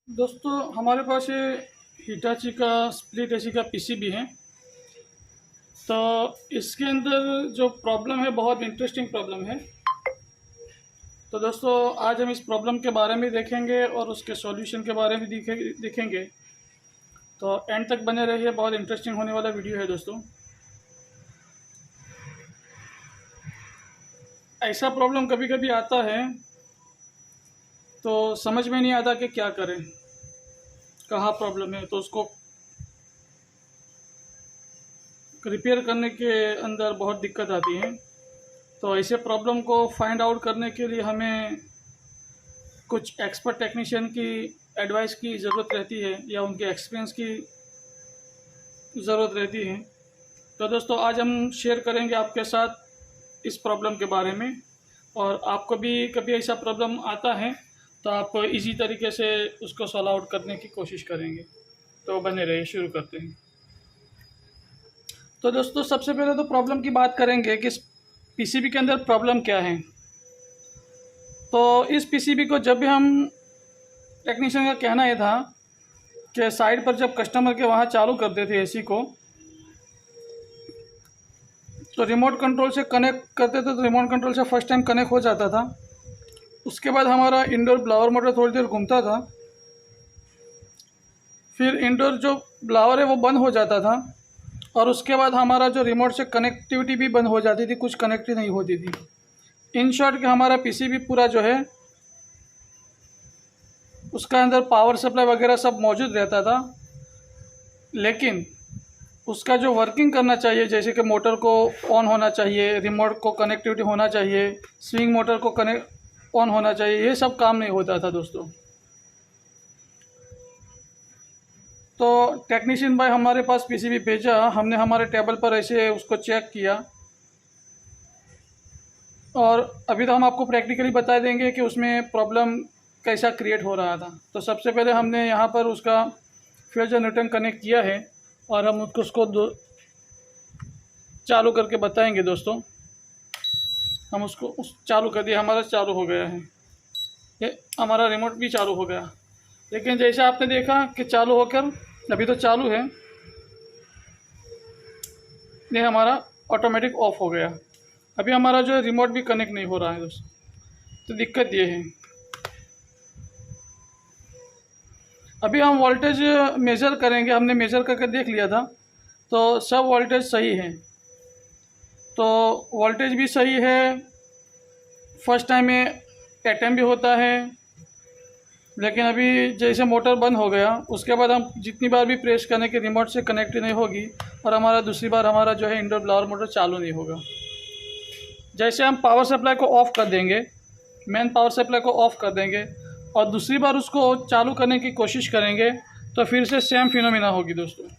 दोस्तों हमारे पास ये हिटाची का स्प्लिट एसी का पीसीबी है। तो इसके अंदर जो प्रॉब्लम है बहुत इंटरेस्टिंग प्रॉब्लम है। तो दोस्तों आज हम इस प्रॉब्लम के बारे में देखेंगे और उसके सॉल्यूशन के बारे में देखेंगे। तो एंड तक बने रहिए, बहुत इंटरेस्टिंग होने वाला वीडियो है दोस्तों। ऐसा प्रॉब्लम कभी कभी आता है तो समझ में नहीं आता कि क्या करें, कहाँ प्रॉब्लम है। तो उसको रिपेयर करने के अंदर बहुत दिक्कत आती है। तो ऐसे प्रॉब्लम को फाइंड आउट करने के लिए हमें कुछ एक्सपर्ट टेक्नीशियन की एडवाइस की ज़रूरत रहती है या उनके एक्सपीरियंस की ज़रूरत रहती है। तो दोस्तों आज हम शेयर करेंगे आपके साथ इस प्रॉब्लम के बारे में, और आपको भी कभी ऐसा प्रॉब्लम आता है तो आप इजी तरीके से उसको सॉल्व आउट करने की कोशिश करेंगे। तो बने रहिए, शुरू करते हैं। तो दोस्तों सबसे पहले तो प्रॉब्लम की बात करेंगे कि इस पीसीबी के अंदर प्रॉब्लम क्या है। तो इस पीसीबी को जब भी हम टेक्नीशियन का कहना ये था कि साइड पर जब कस्टमर के वहाँ चालू करते थे एसी को, तो रिमोट कंट्रोल से कनेक्ट करते थे। तो रिमोट कंट्रोल से फर्स्ट टाइम कनेक्ट हो जाता था। उसके बाद हमारा इंडोर ब्लावर मोटर थोड़ी देर घूमता था, फिर इंडोर जो ब्लावर है वो बंद हो जाता था, और उसके बाद हमारा जो रिमोट से कनेक्टिविटी भी बंद हो जाती थी, कुछ कनेक्ट ही नहीं होती थी। इन शॉर्ट कि हमारा पीसीबी पूरा जो है उसका अंदर पावर सप्लाई वगैरह सब मौजूद रहता था, लेकिन उसका जो वर्किंग करना चाहिए, जैसे कि मोटर को ऑन होना चाहिए, रिमोट को कनेक्टिविटी होना चाहिए, स्विंग मोटर को कनेक्ट ऑन होना चाहिए, ये सब काम नहीं होता था दोस्तों। तो टेक्नीशियन भाई हमारे पास पीसीबी भेजा, हमने हमारे टेबल पर ऐसे उसको चेक किया, और अभी तो हम आपको प्रैक्टिकली बता देंगे कि उसमें प्रॉब्लम कैसा क्रिएट हो रहा था। तो सबसे पहले हमने यहाँ पर उसका फ्यूज जनरेटर कनेक्ट किया है, और हम उसको चालू करके बताएंगे दोस्तों। हम उसको चालू कर दिया, हमारा चालू हो गया है, ये हमारा रिमोट भी चालू हो गया। लेकिन जैसे आपने देखा कि चालू होकर अभी तो चालू है, ये हमारा ऑटोमेटिक ऑफ हो गया। अभी हमारा जो है रिमोट भी कनेक्ट नहीं हो रहा है दोस्तों। तो दिक्कत ये है। अभी हम वोल्टेज मेज़र करेंगे, हमने मेज़र करके देख लिया था, तो सब वोल्टेज सही है। तो वोल्टेज भी सही है, फर्स्ट टाइम में एटम भी होता है। लेकिन अभी जैसे मोटर बंद हो गया, उसके बाद हम जितनी बार भी प्रेस करने के रिमोट से कनेक्ट नहीं होगी, और हमारा दूसरी बार हमारा जो है इंडोर ब्लावर मोटर चालू नहीं होगा। जैसे हम पावर सप्लाई को ऑफ़ कर देंगे, मेन पावर सप्लाई को ऑफ़ कर देंगे, और दूसरी बार उसको चालू करने की कोशिश करेंगे, तो फिर से सेम फिनोमिना होगी दोस्तों।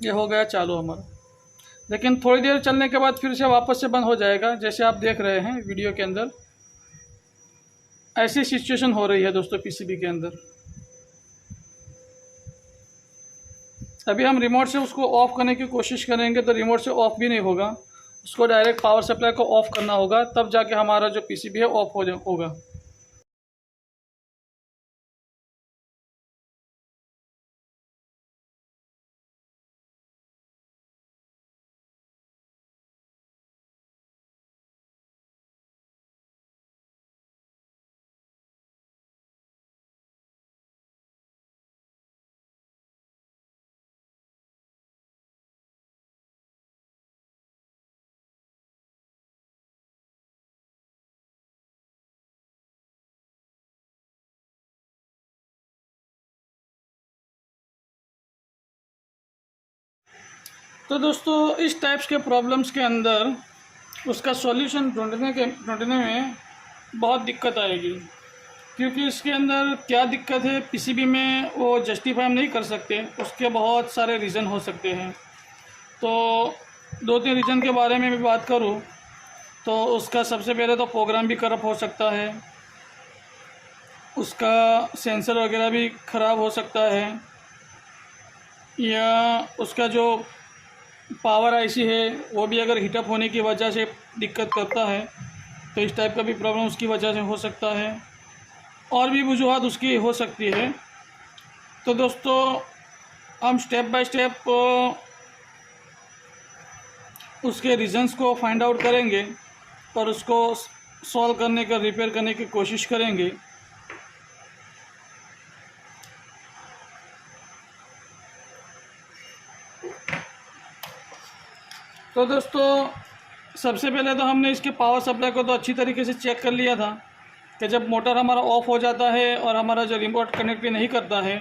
ये हो गया चालू हमारा, लेकिन थोड़ी देर चलने के बाद फिर से वापस से बंद हो जाएगा, जैसे आप देख रहे हैं वीडियो के अंदर। ऐसी सिचुएशन हो रही है दोस्तों पीसीबी के अंदर। अभी हम रिमोट से उसको ऑफ़ करने की कोशिश करेंगे तो रिमोट से ऑफ़ भी नहीं होगा, उसको डायरेक्ट पावर सप्लाई को ऑफ़ करना होगा, तब जाके हमारा जो पीसीबी है ऑफ़ होगा। तो दोस्तों इस टाइप्स के प्रॉब्लम्स के अंदर उसका सॉल्यूशन ढूंढने में बहुत दिक्कत आएगी, क्योंकि इसके अंदर क्या दिक्कत है पीसीबी में वो जस्टिफाई हम नहीं कर सकते। उसके बहुत सारे रीज़न हो सकते हैं। तो दो तीन रीज़न के बारे में भी बात करूँ तो उसका सबसे पहले तो प्रोग्राम भी करप्ट हो सकता है, उसका सेंसर वगैरह भी ख़राब हो सकता है, या उसका जो पावर आईसी है वो भी अगर हीटअप होने की वजह से दिक्कत करता है तो इस टाइप का भी प्रॉब्लम उसकी वजह से हो सकता है, और भी वजूहत उसकी हो सकती है। तो दोस्तों हम स्टेप बाय स्टेप उसके रीज़न्स को फाइंड आउट करेंगे और उसको सॉल्व करने का, रिपेयर करने की कोशिश करेंगे। तो दोस्तों सबसे पहले तो हमने इसके पावर सप्लाई को तो अच्छी तरीके से चेक कर लिया था कि जब मोटर हमारा ऑफ़ हो जाता है और हमारा जो रिमोट कनेक्ट भी नहीं करता है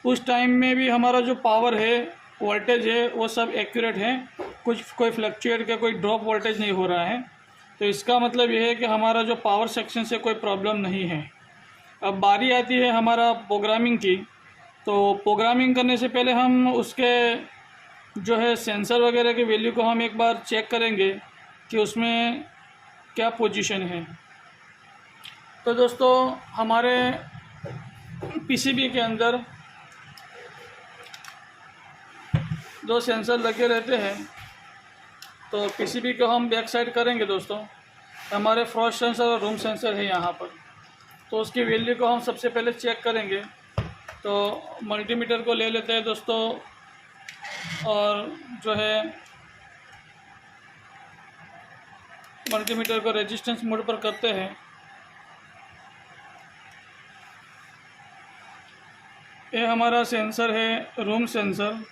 उस टाइम में भी हमारा जो पावर है, वोल्टेज है, वो सब एक्यूरेट है, कुछ कोई फ्लक्चुएट का कोई ड्रॉप वोल्टेज नहीं हो रहा है। तो इसका मतलब ये है कि हमारा जो पावर सेक्शन से कोई प्रॉब्लम नहीं है। अब बारी आती है हमारा प्रोग्रामिंग की। तो प्रोग्रामिंग करने से पहले हम उसके जो है सेंसर वगैरह के वैल्यू को हम एक बार चेक करेंगे कि उसमें क्या पोजीशन है। तो दोस्तों हमारे पीसीबी के अंदर दो सेंसर लगे रहते हैं। तो पीसीबी को हम बैक साइड करेंगे दोस्तों, हमारे फ्रॉस्ट सेंसर और रूम सेंसर है यहाँ पर। तो उसकी वैल्यू को हम सबसे पहले चेक करेंगे। तो मल्टीमीटर को ले लेते हैं दोस्तों और जो है मल्टीमीटर को रेजिस्टेंस मोड पर करते हैं। ये हमारा सेंसर है रूम सेंसर,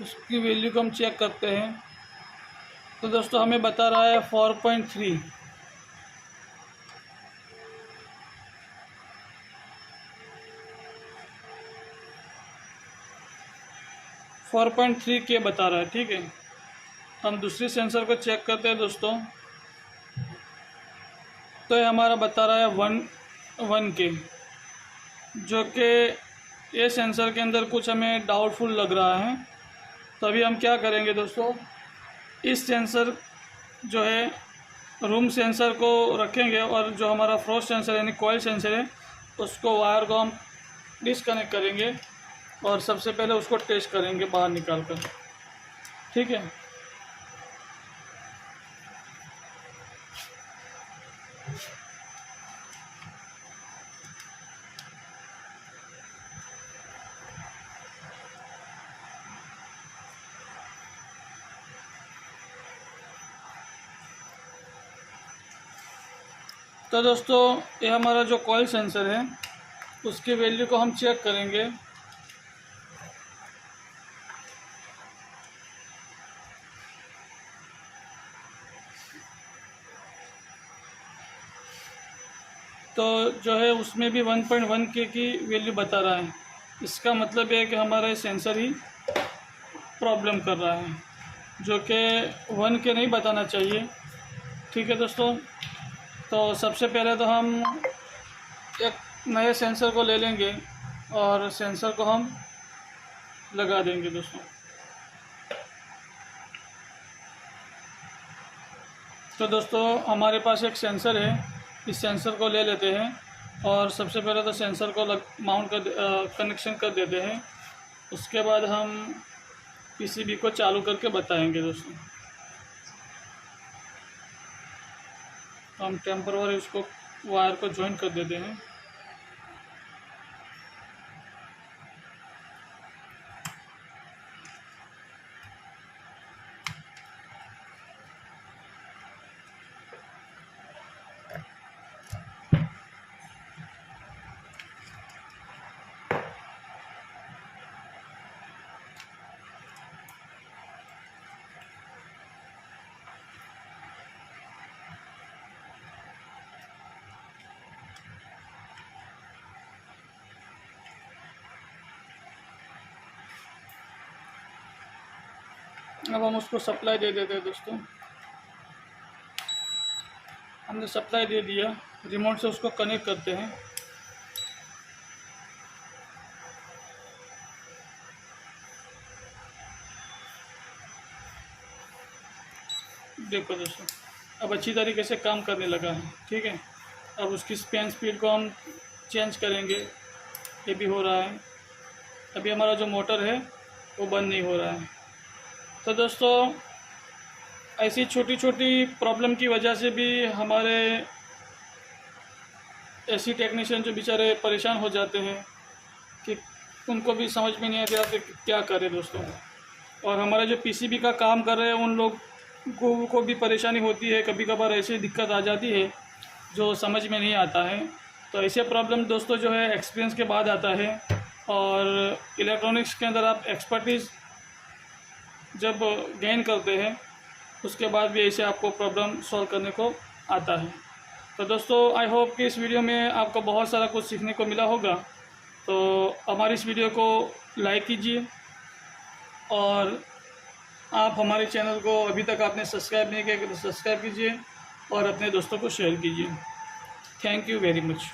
उसकी वैल्यू को हम चेक करते हैं। तो दोस्तों हमें बता रहा है 4.3। के बता रहा है, ठीक है। हम दूसरी सेंसर को चेक करते हैं दोस्तों। तो ये हमारा बता रहा है 1 के, जो कि ये सेंसर के अंदर कुछ हमें डाउटफुल लग रहा है। तो अभी हम क्या करेंगे दोस्तों, इस सेंसर जो है रूम सेंसर को रखेंगे और जो हमारा फ्रॉस्ट सेंसर यानी कॉइल सेंसर है उसको वायर को हम डिस्कनेक्ट करेंगे और सबसे पहले उसको टेस्ट करेंगे बाहर निकाल कर, ठीक है। तो दोस्तों ये हमारा जो कॉइल सेंसर है उसकी वैल्यू को हम चेक करेंगे। तो जो है उसमें भी 1.1 के की वैल्यू बता रहा है। इसका मतलब ये है कि हमारा सेंसर ही प्रॉब्लम कर रहा है, जो कि 1 के नहीं बताना चाहिए, ठीक है दोस्तों। तो सबसे पहले तो हम एक नए सेंसर को ले लेंगे और सेंसर को हम लगा देंगे दोस्तों। तो दोस्तों हमारे पास एक सेंसर है, इस सेंसर को ले लेते हैं और सबसे पहले तो सेंसर को माउंट कर कनेक्शन कर देते हैं। उसके बाद हम पीसीबी को चालू करके बताएंगे दोस्तों। हम टेम्पररी उसको वायर को ज्वाइन कर देते हैं। अब हम उसको सप्लाई दे देते हैं दोस्तों। हमने सप्लाई दे दिया, रिमोट से उसको कनेक्ट करते हैं। देखो दोस्तों अब अच्छी तरीके से काम करने लगा है, ठीक है। अब उसकी स्पैन स्पीड को हम चेंज करेंगे, ये भी हो रहा है। अभी हमारा जो मोटर है वो बंद नहीं हो रहा है। तो दोस्तों, ऐसी छोटी छोटी प्रॉब्लम की वजह से भी हमारे एसी टेक्नीशियन जो बेचारे परेशान हो जाते हैं कि उनको भी समझ में नहीं आता कि क्या करें दोस्तों। और हमारा जो पीसीबी का काम कर रहे हैं उन लोग को भी परेशानी होती है, कभी कभार ऐसी दिक्कत आ जाती है जो समझ में नहीं आता है। तो ऐसे प्रॉब्लम दोस्तों जो है एक्सपीरियंस के बाद आता है, और इलेक्ट्रॉनिक्स के अंदर आप एक्सपर्टीज़ जब गेन करते हैं उसके बाद भी ऐसे आपको प्रॉब्लम सॉल्व करने को आता है। तो दोस्तों, आई होप कि इस वीडियो में आपको बहुत सारा कुछ सीखने को मिला होगा। तो हमारी इस वीडियो को लाइक कीजिए, और आप हमारे चैनल को अभी तक आपने सब्सक्राइब नहीं किया तो सब्सक्राइब कीजिए और अपने दोस्तों को शेयर कीजिए। Thank you very much.